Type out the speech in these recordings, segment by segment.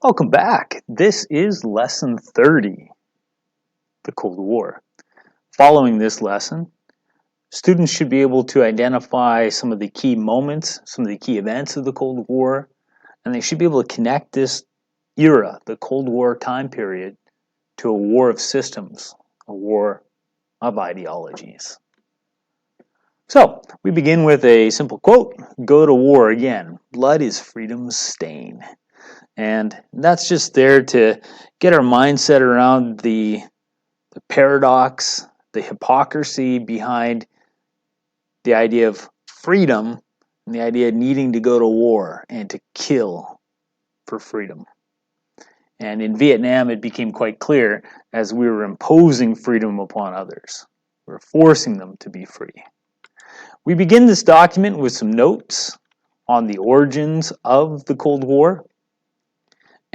Welcome back. This is Lesson 30, the Cold War. Following this lesson, students should be able to identify some of the key moments, some of the key events of the Cold War, and they should be able to connect this era, the Cold War time period, to a war of systems, a war of ideologies. So, we begin with a simple quote, "Go to war again. Blood is freedom's stain." And that's just there to get our mindset around the paradox, the hypocrisy behind the idea of freedom and the idea of needing to go to war and to kill for freedom. And in Vietnam, it became quite clear as we were imposing freedom upon others. We were forcing them to be free. We begin this document with some notes on the origins of the Cold War.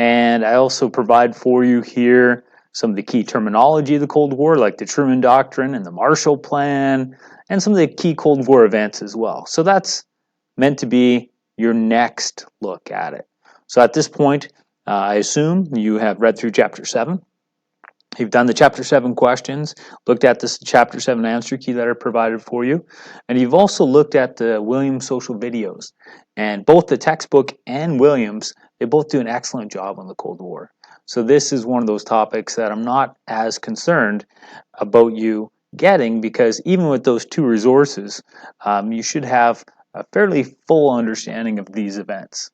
And I also provide for you here some of the key terminology of the Cold War, like the Truman Doctrine and the Marshall Plan, and some of the key Cold War events as well. So that's meant to be your next look at it. So at this point, I assume you have read through Chapter 7. You've done the Chapter 7 questions, looked at this Chapter 7 answer key that are provided for you, and you've also looked at the Williams social videos. And both the textbook and Williams, they both do an excellent job on the Cold War. So this is one of those topics that I'm not as concerned about you getting, because even with those two resources, you should have a fairly full understanding of these events.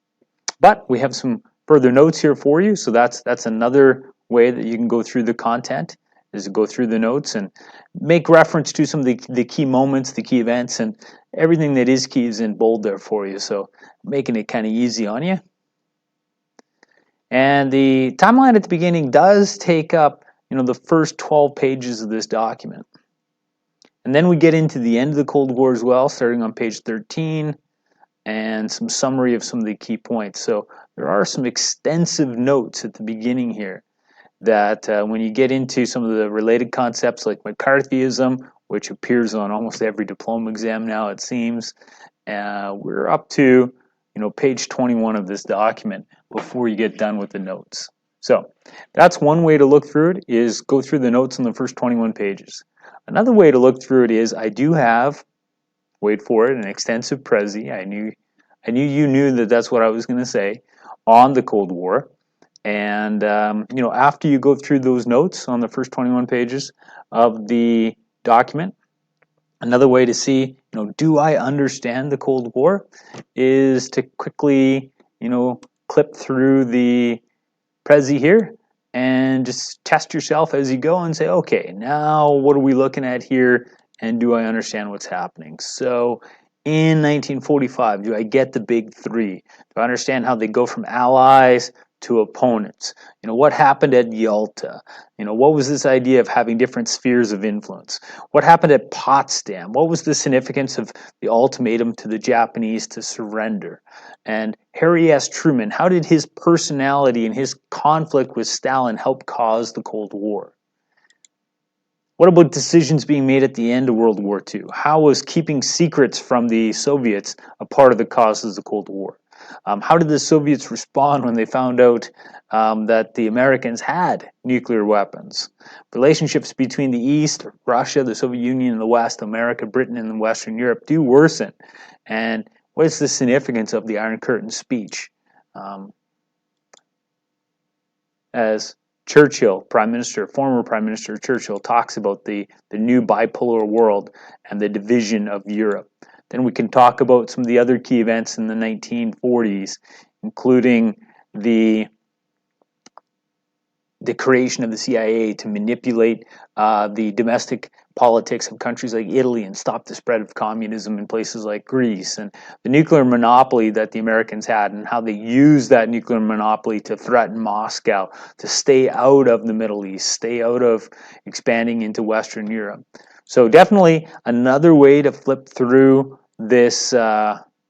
But we have some further notes here for you, so that's another way that you can go through the content, is to go through the notes and make reference to some of the key moments, the key events, and everything that is key is in bold there for you, so making it kind of easy on you. And the timeline at the beginning does take up, the first 12 pages of this document. And then we get into the end of the Cold War as well, starting on page 13, and some summary of some of the key points. So there are some extensive notes at the beginning here that when you get into some of the related concepts like McCarthyism, which appears on almost every diploma exam now, it seems, we're up to page 21 of this document before you get done with the notes. So that's one way to look through it, is go through the notes on the first 21 pages. Another way to look through it is I do have, wait for it, an extensive Prezi. I knew you knew that that's what I was going to say, on the Cold War. And after you go through those notes on the first 21 pages of the document, another way to see, do I understand the Cold War, is to quickly, clip through the Prezi here and just test yourself as you go and say, okay, now what are we looking at here, and do I understand what's happening? So in 1945, do I get the big three? Do I understand how they go from allies to opponents? What happened at Yalta? What was this idea of having different spheres of influence? What happened at Potsdam? What was the significance of the ultimatum to the Japanese to surrender? And Harry S. Truman, how did his personality and his conflict with Stalin help cause the Cold War? What about decisions being made at the end of World War II? How was keeping secrets from the Soviets a part of the causes of the Cold War? How did the Soviets respond when they found out that the Americans had nuclear weapons? Relationships between the East, Russia, the Soviet Union, and the West, America, Britain, and Western Europe do worsen. And what is the significance of the Iron Curtain speech? As Churchill, former Prime Minister Churchill, talks about the new bipolar world and the division of Europe. Then we can talk about some of the other key events in the 1940s, including the creation of the CIA to manipulate the domestic politics of countries like Italy and stop the spread of communism in places like Greece, and the nuclear monopoly that the Americans had and how they used that nuclear monopoly to threaten Moscow to stay out of the Middle East, stay out of expanding into Western Europe. So definitely another way to flip through this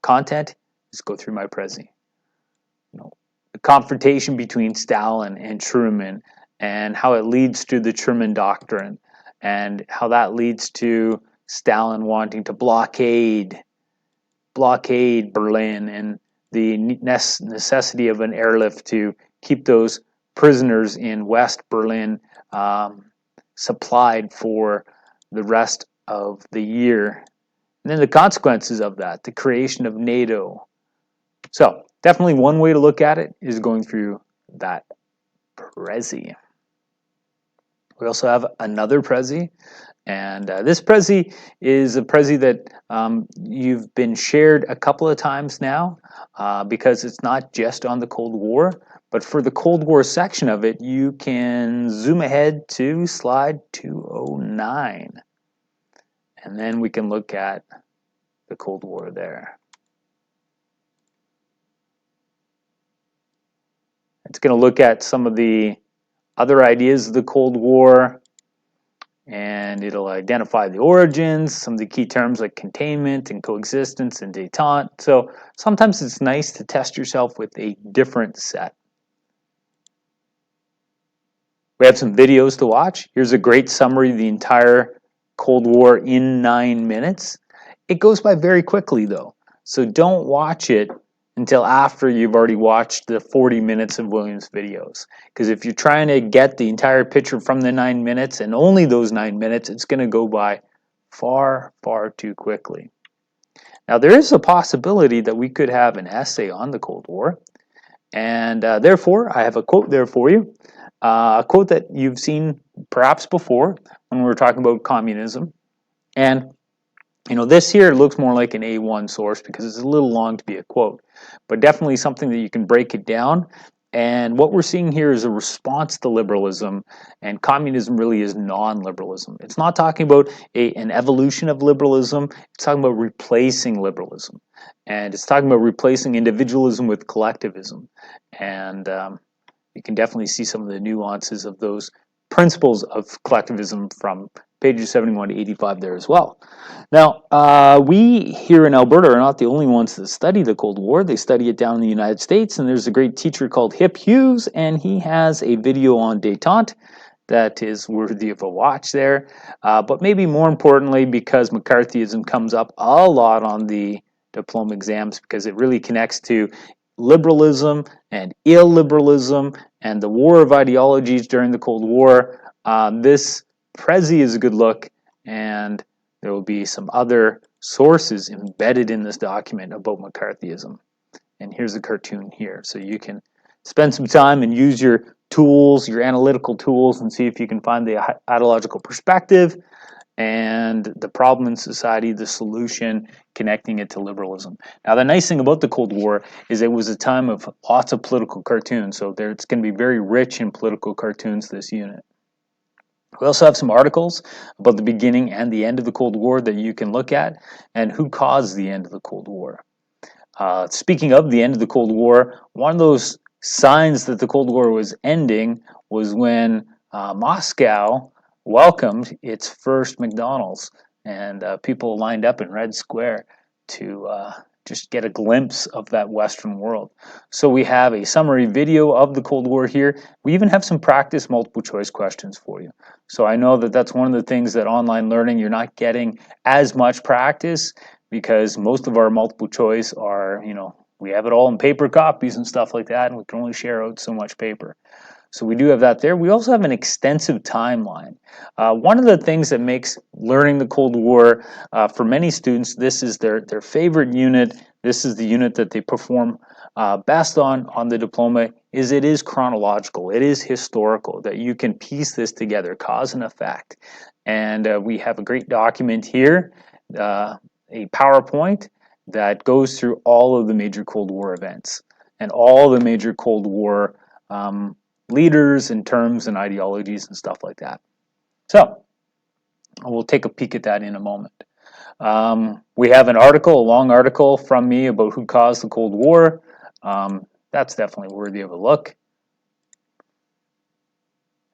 content is go through my Prezi. The confrontation between Stalin and Truman, and how it leads to the Truman Doctrine, and how that leads to Stalin wanting to blockade Berlin, and the necessity of an airlift to keep those prisoners in West Berlin supplied for the rest of the year. And then the consequences of that, the creation of NATO. So definitely one way to look at it is going through that Prezi. We also have another Prezi, and this Prezi is a Prezi that you've been shared a couple of times now because it's not just on the Cold War, but for the Cold War section of it, you can zoom ahead to slide 209, and then we can look at the Cold War there. It's going to look at some of the other ideas of the Cold War, and it'll identify the origins, some of the key terms like containment and coexistence and détente. So sometimes it's nice to test yourself with a different set. We have some videos to watch. Here's a great summary of the entire Cold War in 9 minutes. It goes by very quickly though, so don't watch it until after you've already watched the 40 minutes of Williams' videos. Because if you're trying to get the entire picture from the 9 minutes and only those 9 minutes, it's going to go by far, far too quickly. Now there is a possibility that we could have an essay on the Cold War, and therefore I have a quote there for you. A quote that you've seen perhaps before when we were talking about communism. And you know, this here looks more like an A1 source because it's a little long to be a quote, but definitely something that you can break it down. And what we're seeing here is a response to liberalism, and communism really is non-liberalism. It's not talking about an evolution of liberalism, it's talking about replacing liberalism. And it's talking about replacing individualism with collectivism. And you can definitely see some of the nuances of those principles of collectivism from pages 71 to 85 there as well. Now, we here in Alberta are not the only ones that study the Cold War. They study it down in the United States, and there's a great teacher called Hip Hughes, and he has a video on détente that is worthy of a watch there. But maybe more importantly, because McCarthyism comes up a lot on the diploma exams, because it really connects to liberalism and illiberalism and the war of ideologies during the Cold War. This Prezi is a good look, and there will be some other sources embedded in this document about McCarthyism. And here's a cartoon here, so you can spend some time and use your tools, your analytical tools, and see if you can find the ideological perspective and the problem in society, the solution, connecting it to liberalism. Now, the nice thing about the Cold War is it was a time of lots of political cartoons, so it's going to be very rich in political cartoons, this unit. We also have some articles about the beginning and the end of the Cold War that you can look at, and who caused the end of the Cold War. Speaking of the end of the Cold War, one of those signs that the Cold War was ending was when Moscow welcomed its first McDonald's, and people lined up in Red Square to just get a glimpse of that Western world. So we have a summary video of the Cold War here. We even have some practice multiple choice questions for you. So I know that that's one of the things that online learning, you're not getting as much practice because most of our multiple choice are, you know, we have it all in paper copies and stuff like that, and we can only share out so much paper. So we do have that there. We also have an extensive timeline. One of the things that makes learning the Cold War, for many students, this is their favorite unit. This is the unit that they perform best on the diploma, is it is chronological. It is historical, that you can piece this together, cause and effect. And we have a great document here, a PowerPoint that goes through all of the major Cold War events and all the major Cold War leaders and terms and ideologies and stuff like that. So we'll take a peek at that in a moment. We have an article, a long article from me about who caused the Cold War. That's definitely worthy of a look.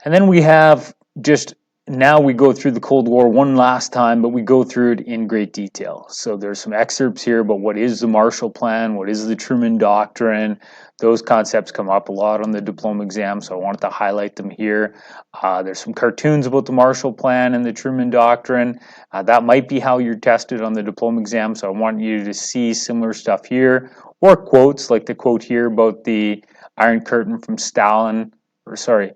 And then we have just, now we go through the Cold War one last time, but we go through it in great detail. So there's some excerpts here about what is the Marshall Plan, what is the Truman Doctrine. Those concepts come up a lot on the diploma exam, so I wanted to highlight them here. There's some cartoons about the Marshall Plan and the Truman Doctrine. That might be how you're tested on the diploma exam, so I want you to see similar stuff here, or quotes like the quote here about the Iron Curtain from Stalin, or sorry,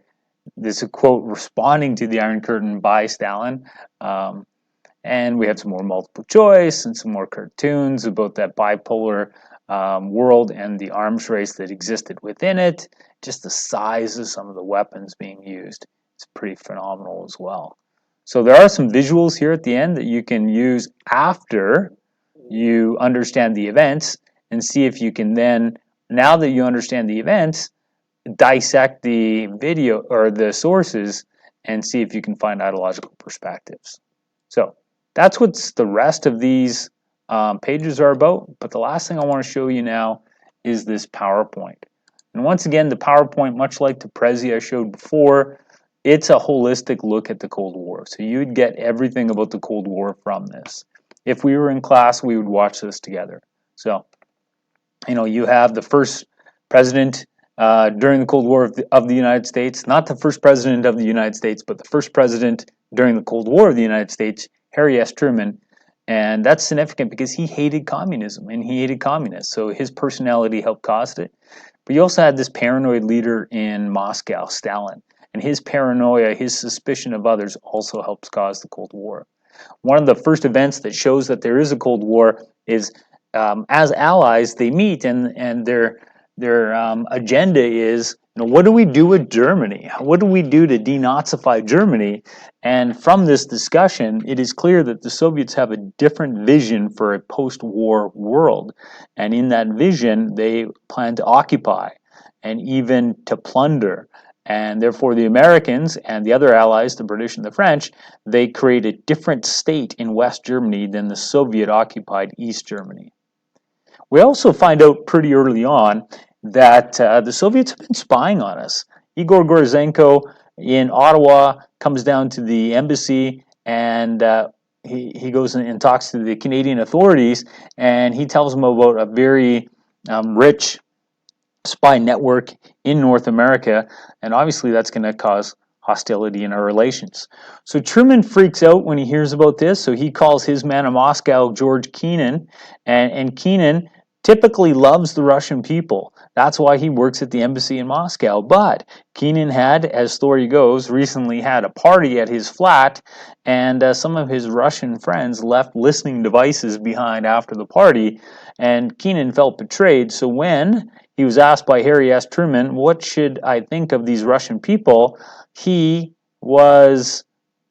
this is a quote responding to the Iron Curtain by Stalin. And we have some more multiple choice and some more cartoons about that bipolar world and the arms race that existed within it. Just the size of some of the weapons being used is pretty phenomenal as well. So there are some visuals here at the end that you can use after you understand the events and see if you can then, now that you understand the events, dissect the video or the sources and see if you can find ideological perspectives. So that's what the rest of these pages are about. But the last thing I want to show you now is this PowerPoint. And once again, the PowerPoint, much like the Prezi I showed before, it's a holistic look at the Cold War. So you'd get everything about the Cold War from this. If we were in class, we would watch this together. So, you have the first president during the Cold War of the United States, not the first president of the United States, but the first president during the Cold War of the United States, Harry S. Truman. And that's significant because he hated communism and he hated communists. So his personality helped cause it. But you also had this paranoid leader in Moscow, Stalin. And his paranoia, his suspicion of others also helps cause the Cold War. One of the first events that shows that there is a Cold War is as allies, they meet and their agenda is, what do we do with Germany? What do we do to denazify Germany? And from this discussion, it is clear that the Soviets have a different vision for a post-war world. And in that vision, they plan to occupy and even to plunder. And therefore, the Americans and the other allies, the British and the French, they create a different state in West Germany than the Soviet-occupied East Germany. We also find out pretty early on that the Soviets have been spying on us. Igor Gouzenko in Ottawa comes down to the embassy and he goes and talks to the Canadian authorities, and he tells them about a very rich spy network in North America, and obviously that's going to cause hostility in our relations. So Truman freaks out when he hears about this, so he calls his man in Moscow, George Kennan, and Kennan typically loves the Russian people. That's why he works at the embassy in Moscow. But Kennan had, as story goes, recently had a party at his flat, and some of his Russian friends left listening devices behind after the party, and Kennan felt betrayed. So when he was asked by Harry S. Truman, what should I think of these Russian people, he was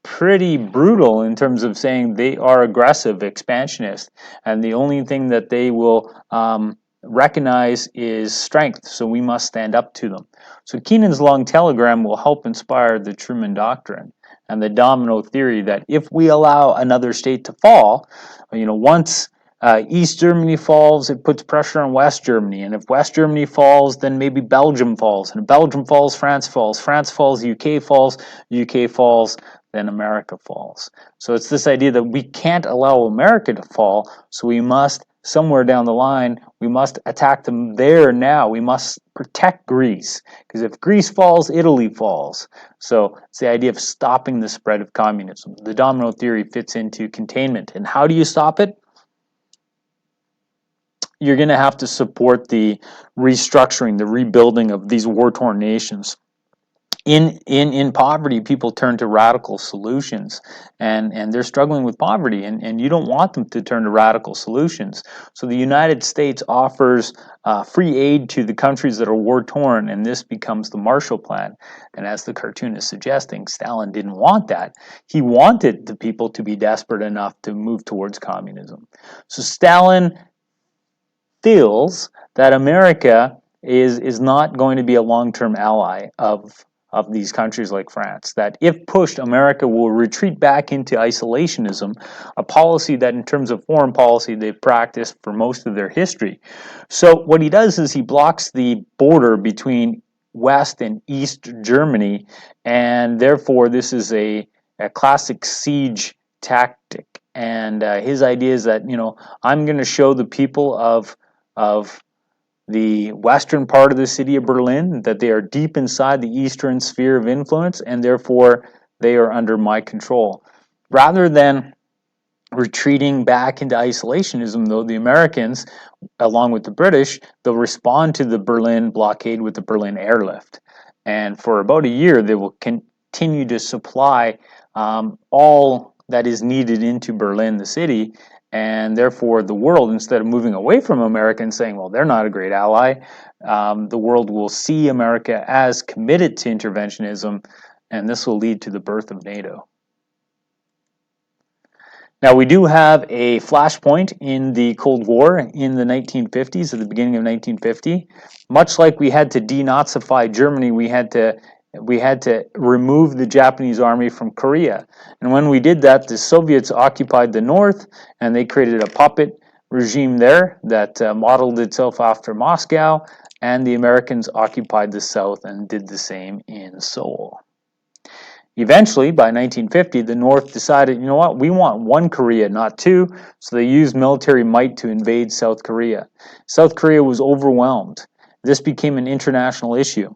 pretty brutal in terms of saying they are aggressive, expansionist, and the only thing that they will recognize is strength, so we must stand up to them. So Kennan's long telegram will help inspire the Truman Doctrine and the Domino Theory that if we allow another state to fall, once East Germany falls, it puts pressure on West Germany, and if West Germany falls, then maybe Belgium falls, and if Belgium falls, France falls, UK falls, then America falls. So it's this idea that we can't allow America to fall, so we must, somewhere down the line, we must attack them there now. We must protect Greece, because if Greece falls, Italy falls. So it's the idea of stopping the spread of communism. The Domino Theory fits into containment. And how do you stop it? You're going to have to support the restructuring, the rebuilding of these war-torn nations. In poverty, people turn to radical solutions, and they're struggling with poverty, and you don't want them to turn to radical solutions. So the United States offers free aid to the countries that are war-torn, and this becomes the Marshall Plan. And as the cartoon is suggesting, Stalin didn't want that. He wanted the people to be desperate enough to move towards communism. So Stalin feels that America is not going to be a long-term ally of these countries like France, that if pushed, America will retreat back into isolationism, a policy that in terms of foreign policy they've practiced for most of their history. So what he does is he blocks the border between West and East Germany, and therefore this is a classic siege tactic. And his idea is that, I'm going to show the people of the western part of the city of Berlin that they are deep inside the eastern sphere of influence, and therefore they are under my control. Rather than retreating back into isolationism, though, the Americans, along with the British, they'll respond to the Berlin blockade with the Berlin airlift. And for about a year, they will continue to supply all that is needed into Berlin, the city, and therefore the world, instead of moving away from America and saying, well, they're not a great ally, the world will see America as committed to interventionism, and this will lead to the birth of NATO. Now, we do have a flashpoint in the Cold War in the 1950s, at the beginning of 1950. Much like we had to denazify Germany, we had to remove the Japanese army from Korea. And when we did that, the Soviets occupied the north, and they created a puppet regime there that modeled itself after Moscow, and the Americans occupied the south and did the same in Seoul. Eventually, by 1950, the North decided, you know what, we want one Korea, not two, so they used military might to invade South Korea. South Korea was overwhelmed. This became an international issue.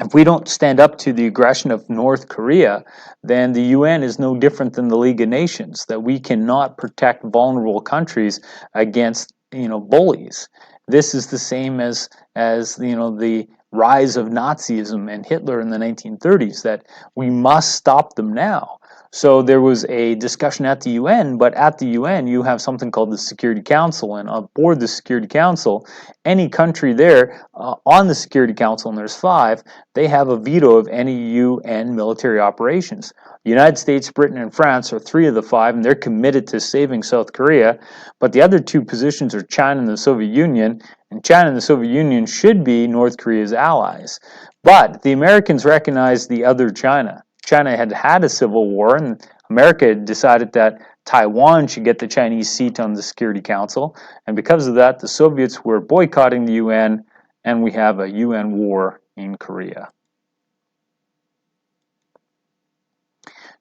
If we don't stand up to the aggression of North Korea, then the UN is no different than the League of Nations, that we cannot protect vulnerable countries against, bullies. This is the same as the rise of Nazism and Hitler in the 1930s, that we must stop them now. So there was a discussion at the UN, but at the UN you have something called the Security Council, and aboard the Security Council, any country there on the Security Council, and there's 5, they have a veto of any UN military operations. The United States, Britain, and France are 3 of the 5, and they're committed to saving South Korea, but the other 2 positions are China and the Soviet Union, and China and the Soviet Union should be North Korea's allies. But the Americans recognized the other China. China had had a civil war, and America had decided that Taiwan should get the Chinese seat on the Security Council, and because of that, the Soviets were boycotting the UN, and we have a UN war in Korea.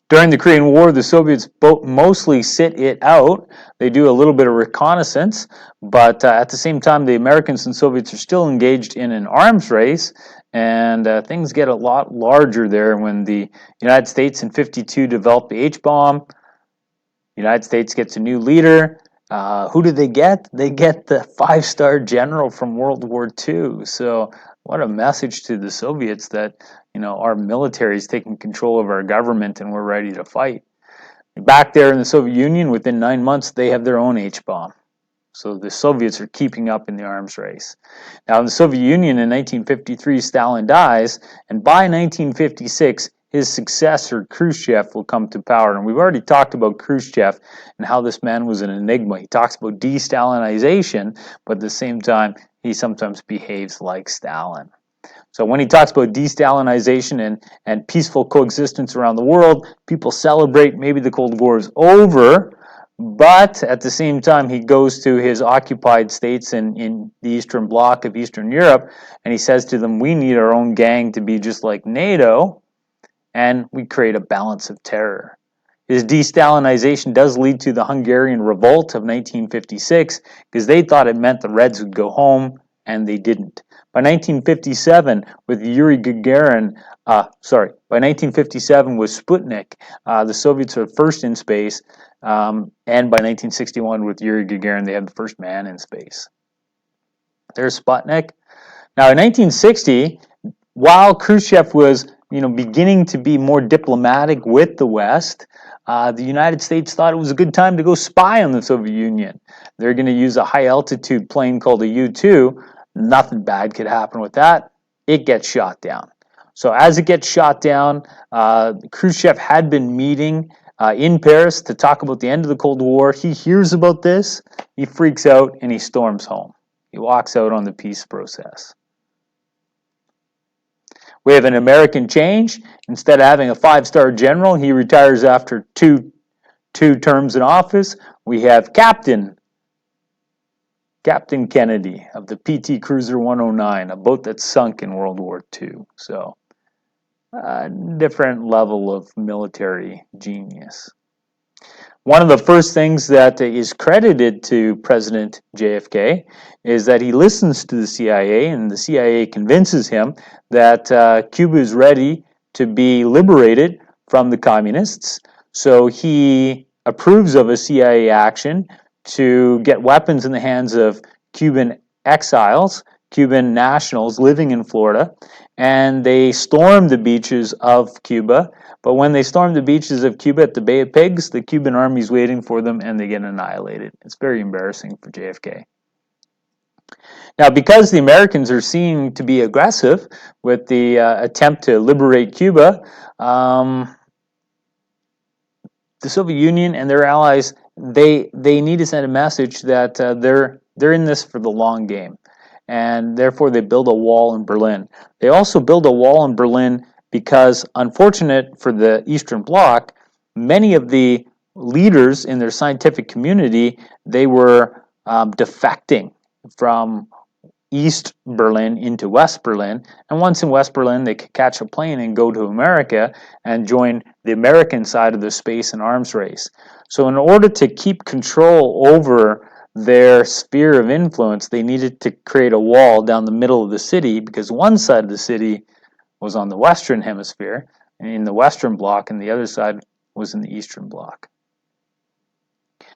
During the Korean War, the Soviets mostly sit it out. They do a little bit of reconnaissance, but at the same time, the Americans and Soviets are still engaged in an arms race, and things get a lot larger there when the United States in '52 developed the H-bomb. The United States gets a new leader. Who do they get? They get the 5-star general from World War II. So what a message to the Soviets that, our military is taking control of our government and we're ready to fight. Back there in the Soviet Union, within 9 months, they have their own H-bomb. So the Soviets are keeping up in the arms race. Now, in the Soviet Union in 1953, Stalin dies, and by 1956, his successor, Khrushchev, will come to power. And we've already talked about Khrushchev and how this man was an enigma. He talks about de-Stalinization, but at the same time, he sometimes behaves like Stalin. So when he talks about de-Stalinization and peaceful coexistence around the world, people celebrate, maybe the Cold War is over, but at the same time, he goes to his occupied states in the Eastern Bloc of Eastern Europe, and he says to them, we need our own gang to be just like NATO, and we create a balance of terror. His de-Stalinization does lead to the Hungarian Revolt of 1956, because they thought it meant the Reds would go home, and they didn't. By 1957, with Yuri Gagarin, by 1957 with Sputnik, the Soviets are first in space, and by 1961 with Yuri Gagarin, they had the first man in space. There's Sputnik. Now, in 1960, while Khrushchev was, beginning to be more diplomatic with the West, the United States thought it was a good time to go spy on the Soviet Union. They're going to use a high-altitude plane called a U-2. Nothing bad could happen with that. It gets shot down. So as it gets shot down, Khrushchev had been meeting in Paris to talk about the end of the Cold War. He hears about this, he freaks out, and he storms home. He walks out on the peace process. We have an American change. Instead of having a 5-star general, he retires after two terms in office. We have Captain Kennedy of the PT Cruiser 109, a boat that sunk in World War II. So, a different level of military genius. One of the first things that is credited to President JFK is that he listens to the CIA, and the CIA convinces him that Cuba is ready to be liberated from the communists. So he approves of a CIA action to get weapons in the hands of Cuban exiles, Cuban nationals living in Florida, and they stormed the beaches of Cuba. But when they stormed the beaches of Cuba at the Bay of Pigs, the Cuban army's waiting for them and they get annihilated. It's very embarrassing for JFK. Now, because the Americans are seen to be aggressive with the attempt to liberate Cuba, the Soviet Union and their allies, they need to send a message that they're in this for the long game, and therefore they build a wall in Berlin. They also build a wall in Berlin because, unfortunate for the Eastern Bloc, many of the leaders in their scientific community, they were defecting from East Berlin into West Berlin, and once in West Berlin they could catch a plane and go to America and join the American side of the space and arms race. So in order to keep control over their sphere of influence, they needed to create a wall down the middle of the city, because one side of the city was on the Western Hemisphere, in the Western Bloc, and the other side was in the Eastern Bloc.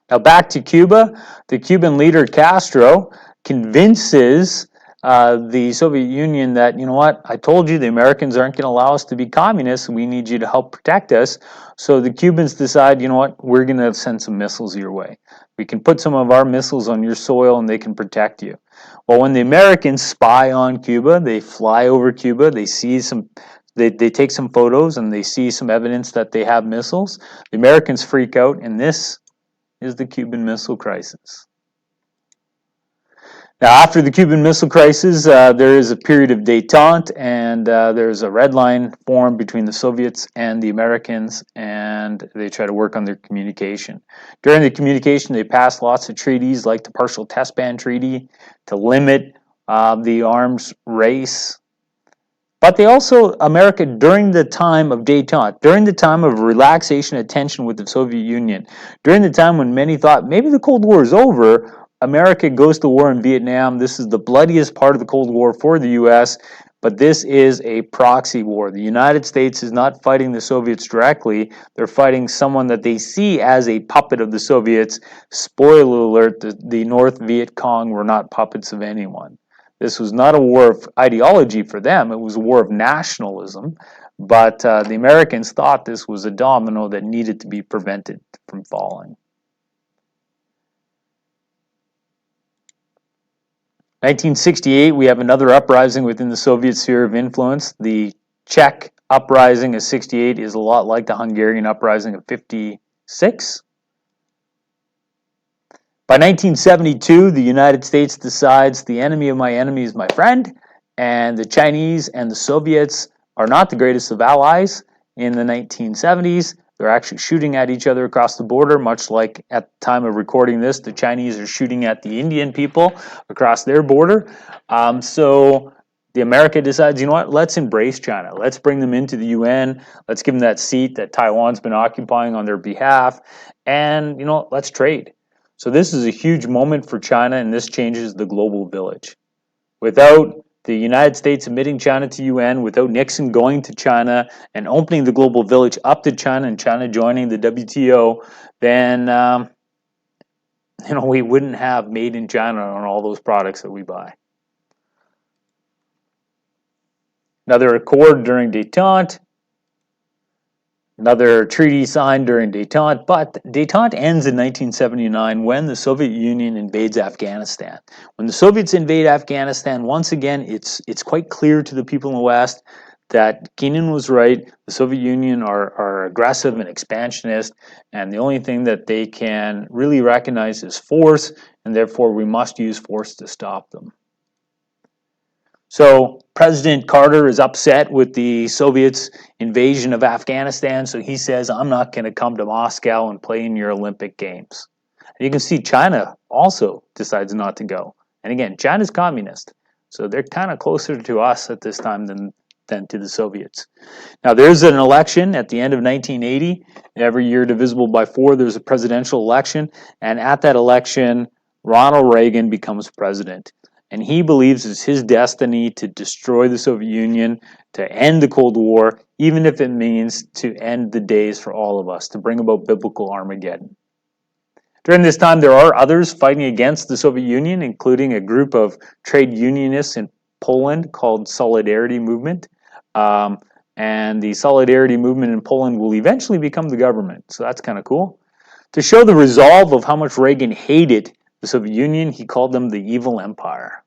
Now back to Cuba, the Cuban leader Castro convinces the Soviet Union that, you know what, I told you the Americans aren't going to allow us to be communists. We need you to help protect us. So the Cubans decide, you know what, we're going to send some missiles your way. We can put some of our missiles on your soil and they can protect you. Well, when the Americans spy on Cuba, they fly over Cuba, they see some, they take some photos and they see some evidence that they have missiles. The Americans freak out, and this is the Cuban Missile Crisis. Now, after the Cuban Missile Crisis, there is a period of détente, and there's a red line formed between the Soviets and the Americans, and they try to work on their communication. During the communication, they passed lots of treaties, like the Partial Test Ban Treaty, to limit the arms race. But they also, America, during the time of détente, during the time of relaxation of tension with the Soviet Union, during the time when many thought maybe the Cold War is over, America goes to war in Vietnam. This is the bloodiest part of the Cold War for the U.S., but this is a proxy war. The United States is not fighting the Soviets directly. They're fighting someone that they see as a puppet of the Soviets. Spoiler alert, the North Viet Cong were not puppets of anyone. This was not a war of ideology for them. It was a war of nationalism. But the Americans thought this was a domino that needed to be prevented from falling. 1968, we have another uprising within the Soviet sphere of influence. The Czech Uprising of 68 is a lot like the Hungarian Uprising of 56. By 1972, the United States decides the enemy of my enemy is my friend, and the Chinese and the Soviets are not the greatest of allies. In the 1970s, they're actually shooting at each other across the border, much like at the time of recording this, the Chinese are shooting at the Indian people across their border. So the America decides, you know what, let's embrace China. Let's bring them into the UN. Let's give them that seat that Taiwan's been occupying on their behalf. And, you know, let's trade. So this is a huge moment for China, and this changes the global village. Without the United States admitting China to UN, without Nixon going to China and opening the global village up to China and China joining the WTO, then we wouldn't have made in China on all those products that we buy. Another accord during détente. Another treaty signed during détente, but détente ends in 1979 when the Soviet Union invades Afghanistan. When the Soviets invade Afghanistan, once again, it's quite clear to the people in the West that Kennan was right. The Soviet Union are aggressive and expansionist, and the only thing that they can really recognize is force, and therefore we must use force to stop them. So President Carter is upset with the Soviets' invasion of Afghanistan, so he says, I'm not going to come to Moscow and play in your Olympic Games. And you can see China also decides not to go. And again, China's communist, so they're kind of closer to us at this time than to the Soviets. Now, there's an election at the end of 1980. Every year divisible by 4, there's a presidential election, and at that election, Ronald Reagan becomes president. And he believes it's his destiny to destroy the Soviet Union, to end the Cold War, even if it means to end the days for all of us, to bring about biblical Armageddon. During this time, there are others fighting against the Soviet Union, including a group of trade unionists in Poland called Solidarity Movement. And the Solidarity Movement in Poland will eventually become the government, so that's kind of cool. To show the resolve of how much Reagan hated the Soviet Union, he called them the evil empire.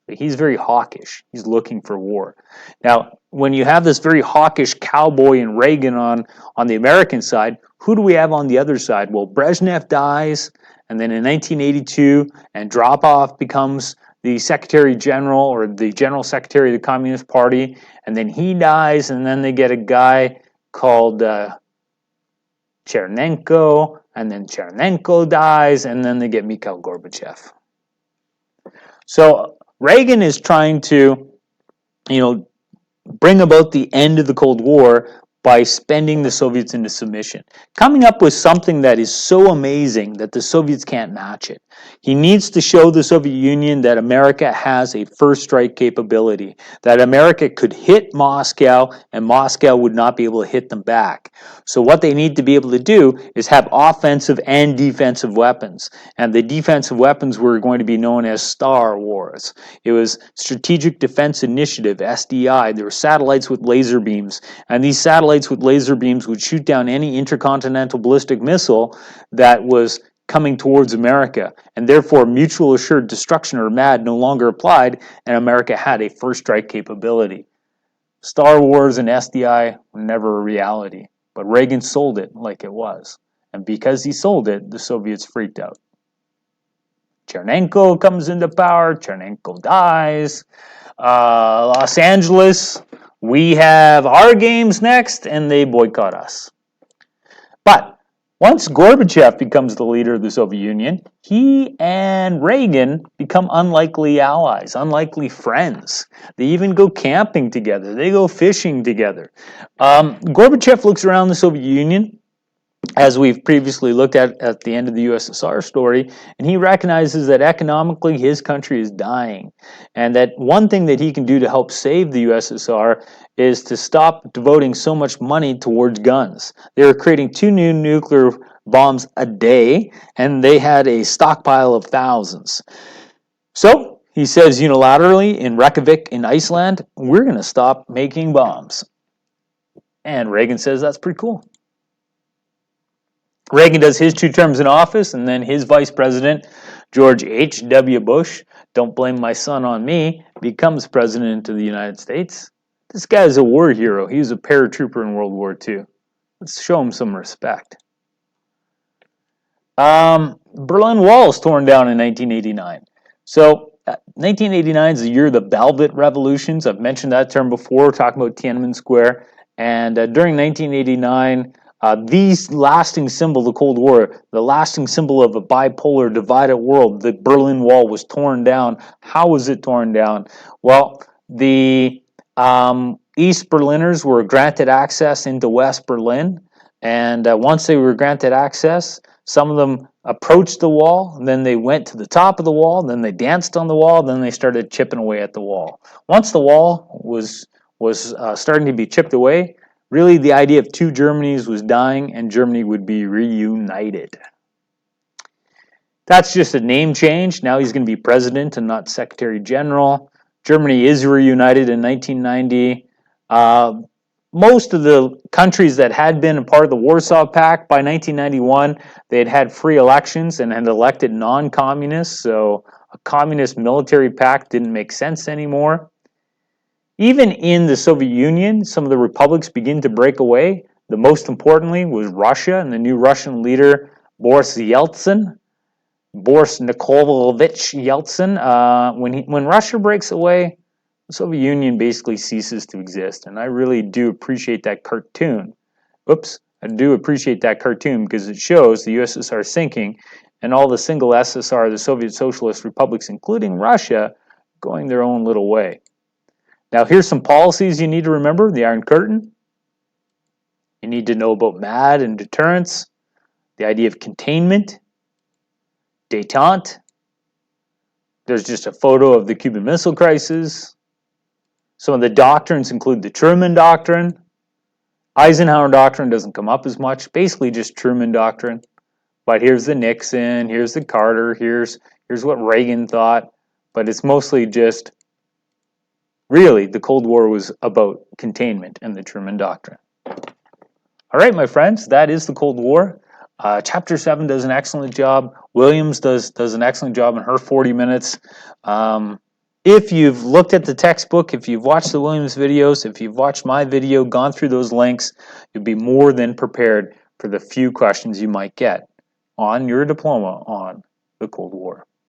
He's very hawkish. He's looking for war. Now, when you have this very hawkish cowboy and Reagan on the American side, who do we have on the other side? Well, Brezhnev dies, and then in 1982, Andropov becomes the Secretary General or the General Secretary of the Communist Party, and then he dies, and then they get a guy called Chernenko, and then Chernenko dies, and then they get Mikhail Gorbachev. So Reagan is trying to, bring about the end of the Cold War by spending the Soviets into submission, coming up with something that is so amazing that the Soviets can't match it. He needs to show the Soviet Union that America has a first strike capability, that America could hit Moscow and Moscow would not be able to hit them back. So what they need to be able to do is have offensive and defensive weapons. And the defensive weapons were going to be known as Star Wars. It was Strategic Defense Initiative, SDI. There were satellites with laser beams, and these satellites with laser beams would shoot down any intercontinental ballistic missile that was coming towards America, and therefore mutual assured destruction or MAD no longer applied, and America had a first strike capability. Star Wars and SDI were never a reality, but Reagan sold it like it was, and because he sold it, the Soviets freaked out. Chernenko comes into power, Chernenko dies. Los Angeles, we have our games next, and they boycott us. But once Gorbachev becomes the leader of the Soviet Union, he and Reagan become unlikely allies, unlikely friends. They even go camping together. They go fishing together. Gorbachev looks around the Soviet Union, as we've previously looked at the end of the USSR story, and he recognizes that economically his country is dying, and that one thing that he can do to help save the USSR is to stop devoting so much money towards guns. They were creating 2 new nuclear bombs a day, and they had a stockpile of thousands. So he says unilaterally in Reykjavik in Iceland, we're going to stop making bombs. And Reagan says that's pretty cool. Reagan does his 2 terms in office, and then his vice president, George H.W. Bush, don't blame my son on me, becomes president of the United States. This guy is a war hero. He was a paratrooper in World War II. Let's show him some respect. Berlin Wall is torn down in 1989. So 1989 is the year of the Velvet Revolutions. I've mentioned that term before, talking about Tiananmen Square. And during 1989, the lasting symbol of the Cold War, the lasting symbol of a bipolar, divided world, the Berlin Wall was torn down. How was it torn down? Well, the East Berliners were granted access into West Berlin, and once they were granted access, some of them approached the wall, and then they went to the top of the wall, then they danced on the wall, then they started chipping away at the wall. Once the wall was starting to be chipped away, really, the idea of 2 Germanys was dying, and Germany would be reunited. That's just a name change. Now he's going to be president and not Secretary General. Germany is reunited in 1990. Most of the countries that had been a part of the Warsaw Pact by 1991, they had had free elections and had elected non-communists, so a communist military pact didn't make sense anymore. Even in the Soviet Union, some of the republics begin to break away. The most importantly was Russia and the new Russian leader, Boris Nikolaevich Yeltsin. When Russia breaks away, the Soviet Union basically ceases to exist. And I really do appreciate that cartoon. I do appreciate that cartoon because it shows the USSR sinking and all the single SSR, the Soviet Socialist republics, including Russia, going their own little way. Now, here's some policies you need to remember. The Iron Curtain. You need to know about MAD and deterrence. The idea of containment. Détente. There's just a photo of the Cuban Missile Crisis. Some of the doctrines include the Truman Doctrine. Eisenhower Doctrine doesn't come up as much. Basically just Truman Doctrine. but here's the Nixon, here's the Carter, here's what Reagan thought, but it's mostly just, really, the Cold War was about containment and the Truman Doctrine. All right, my friends, that is the Cold War. Chapter 7 does an excellent job. Williams does an excellent job in her 40 minutes. If you've looked at the textbook, if you've watched the Williams videos, if you've watched my video, gone through those links, you'll be more than prepared for the few questions you might get on your diploma on the Cold War.